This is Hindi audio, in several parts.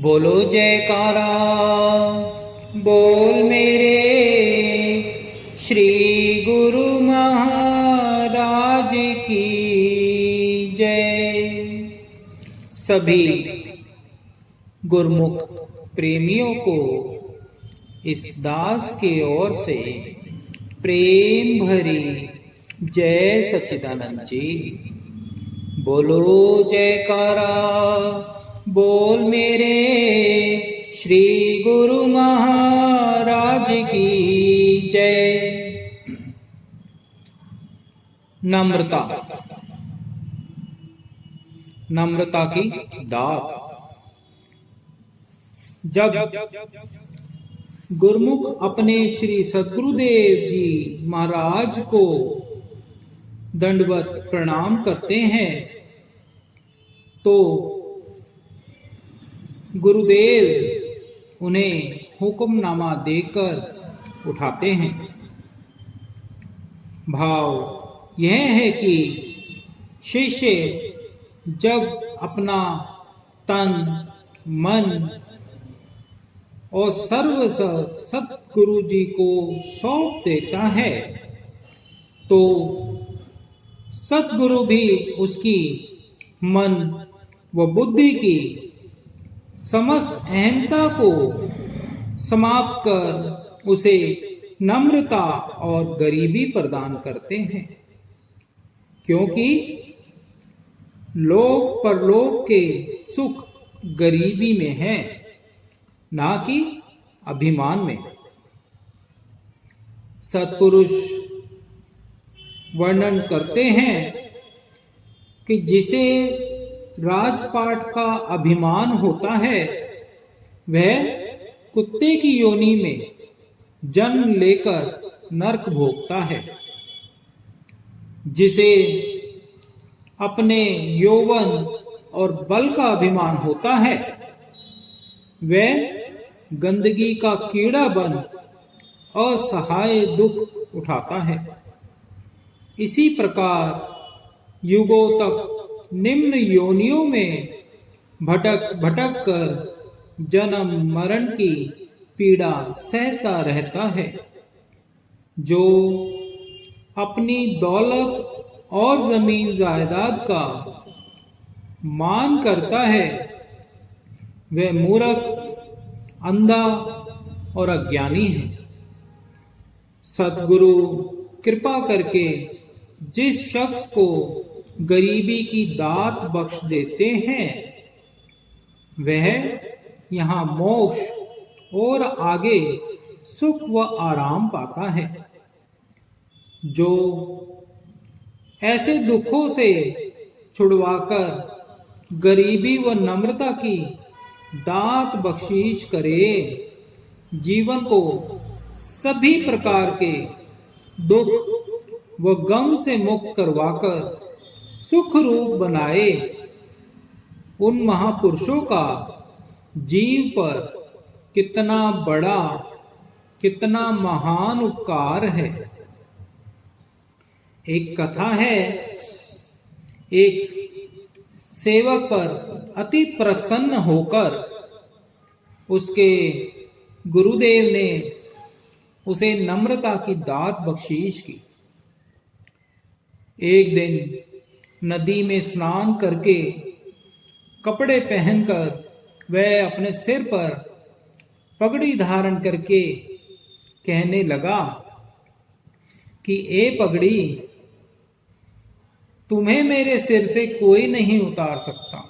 बोलो जयकारा बोल मेरे श्री गुरु महाराज की जय। सभी गुरुमुख प्रेमियों को इस दास की ओर से प्रेम भरी जय सच्चिदानंद जी। बोलो जयकारा बोल मेरे श्री गुरु महाराज की जय। नम्रता, नम्रता की दात। जब गुरुमुख अपने श्री सद्गुरुदेव जी महाराज को दंडवत प्रणाम करते हैं तो गुरुदेव उन्हें हुक्मनामा देकर उठाते हैं। भाव यह है कि शिष्य जब अपना तन मन और सर्वस्व सतगुरु जी को सौंप देता है तो सतगुरु भी उसकी मन व बुद्धि की समस्त अहंता को समाप्त कर उसे नम्रता और गरीबी प्रदान करते हैं, क्योंकि लोक परलोक के सुख गरीबी में है, ना कि अभिमान में। सत्पुरुष वर्णन करते हैं कि जिसे राजपाट का अभिमान होता है वह कुत्ते की योनि में जन्म लेकर नरक भोगता है। जिसे अपने यौवन और बल का अभिमान होता है वह गंदगी का कीड़ा बन असहाय दुख उठाता है। इसी प्रकार युगों तक निम्न योनियों में भटक भटक कर जन्म मरण की पीड़ा सहता रहता है। जो अपनी दौलत और जमीन जायदाद का मान करता है वह मूर्ख, अंधा और अज्ञानी है। सद्गुरु कृपा करके जिस शख्स को गरीबी की दात बख्श देते हैं वह यहाँ मोक्ष और आगे सुख व आराम पाता है। जो ऐसे दुखों से छुड़वाकर गरीबी व नम्रता की दात बख्शीश करे, जीवन को सभी प्रकार के दुख व गम से मुक्त करवाकर सुख रूप बनाए, उन महापुरुषों का जीव पर कितना बड़ा, कितना महान उपकार है। एक कथा है, एक सेवक पर अति प्रसन्न होकर उसके गुरुदेव ने उसे नम्रता की दात बख्शीश की। एक दिन नदी में स्नान करके कपड़े पहनकर वह अपने सिर पर पगड़ी धारण करके कहने लगा कि ए पगड़ी, तुम्हें मेरे सिर से कोई नहीं उतार सकता।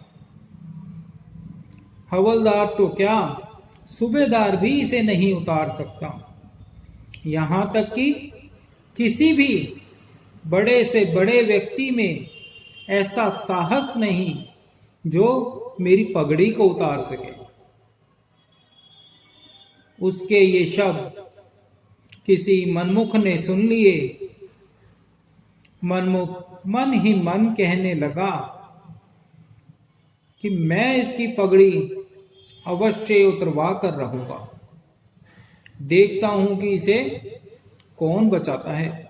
हवलदार तो क्या, सूबेदार भी इसे नहीं उतार सकता। यहां तक कि किसी भी बड़े से बड़े व्यक्ति में ऐसा साहस नहीं जो मेरी पगड़ी को उतार सके। उसके ये शब्द किसी मनमुख ने सुन लिए। मनमुख मन ही मन कहने लगा कि मैं इसकी पगड़ी अवश्य उतरवा कर रहूंगा। देखता हूं कि इसे कौन बचाता है।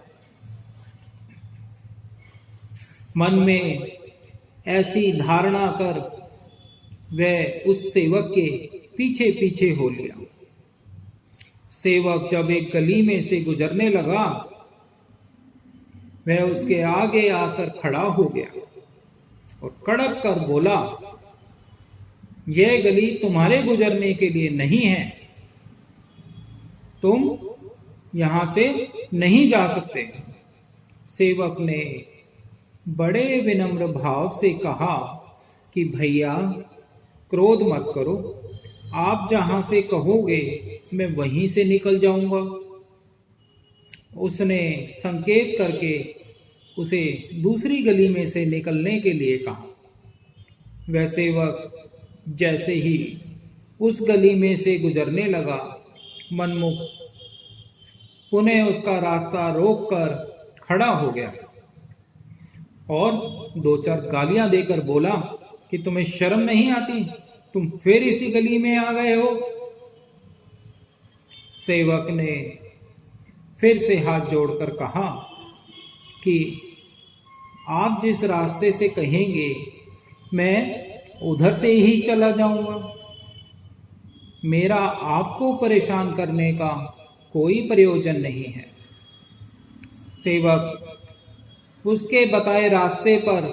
मन में ऐसी धारणा कर वह उस सेवक के पीछे पीछे हो लिया। सेवक जब एक गली में से गुजरने लगा, वह उसके आगे आकर खड़ा हो गया और कड़क कर बोला, यह गली तुम्हारे गुजरने के लिए नहीं है, तुम यहां से नहीं जा सकते। सेवक ने बड़े विनम्र भाव से कहा कि भैया क्रोध मत करो, आप जहां से कहोगे मैं वहीं से निकल जाऊंगा। उसने संकेत करके उसे दूसरी गली में से निकलने के लिए कहा। वह सेवक जैसे ही उस गली में से गुजरने लगा, मनमुख पुनः उसका रास्ता रोककर खड़ा हो गया और दो चार गालियां देकर बोला कि तुम्हें शर्म नहीं आती, तुम फिर इसी गली में आ गए हो। सेवक ने फिर से हाथ जोड़कर कहा कि आप जिस रास्ते से कहेंगे मैं उधर से ही चला जाऊंगा, मेरा आपको परेशान करने का कोई प्रयोजन नहीं है। सेवक उसके बताए रास्ते पर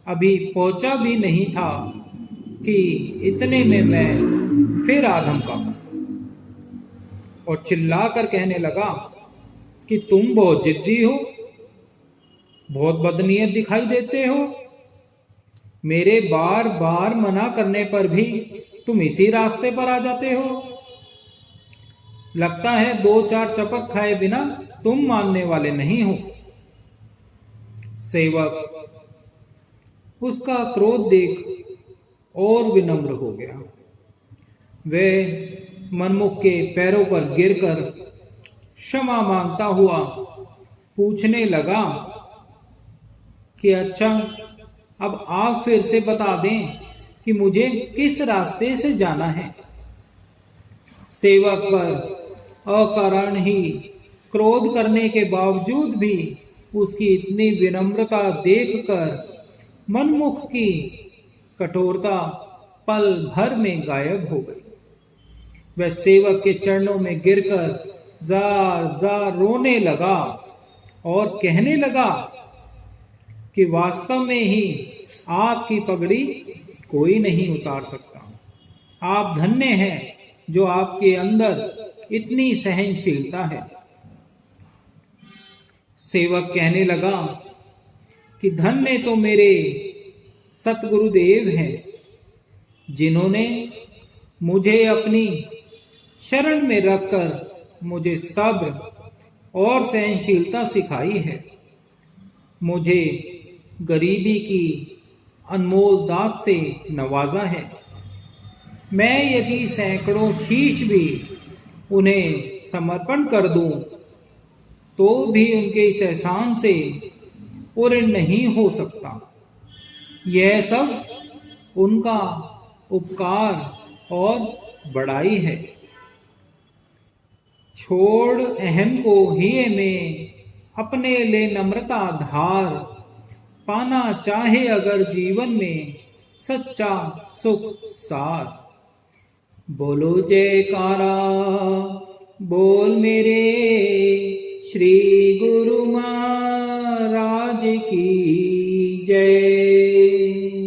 अभी पहुंचा भी नहीं था कि इतने में मैं फिर आ धमका और चिल्लाकर कहने लगा कि तुम बहुत जिद्दी हो, बहुत बदनीयत दिखाई देते हो। मेरे बार बार मना करने पर भी तुम इसी रास्ते पर आ जाते हो। लगता है दो चार चपत खाए बिना तुम मानने वाले नहीं हो। सेवक उसका क्रोध देख और विनम्र हो गया। वह मनमुख के पैरों पर गिरकर क्षमा मांगता हुआ पूछने लगा कि अच्छा, अब आप फिर से बता दें कि मुझे किस रास्ते से जाना है। सेवक पर अकारण ही क्रोध करने के बावजूद भी उसकी इतनी विनम्रता देखकर मनमुख की कठोरता पल भर में गायब हो गई। वह सेवक के चरणों में गिरकर जार जार रोने लगा और कहने लगा कि वास्तव में ही आपकी पगड़ी कोई नहीं उतार सकता। आप धन्य हैं जो आपके अंदर इतनी सहनशीलता है। सेवक कहने लगा कि धन्य तो मेरे सतगुरुदेव हैं, जिन्होंने मुझे अपनी शरण में रखकर मुझे सब्र और सहनशीलता सिखाई है, मुझे गरीबी की अनमोल दात से नवाजा है। मैं यदि सैकड़ों शीश भी उन्हें समर्पण कर दूं तो भी उनके इस एहसान से पूर्ण नहीं हो सकता। यह सब उनका उपकार और बड़ाई है। छोड़ अहम को ही में अपने ले नम्रता धार, पाना चाहे अगर जीवन में सच्चा सुख सार। बोलो जयकारा, बोल मेरे श्री गुरु महाराज की जय।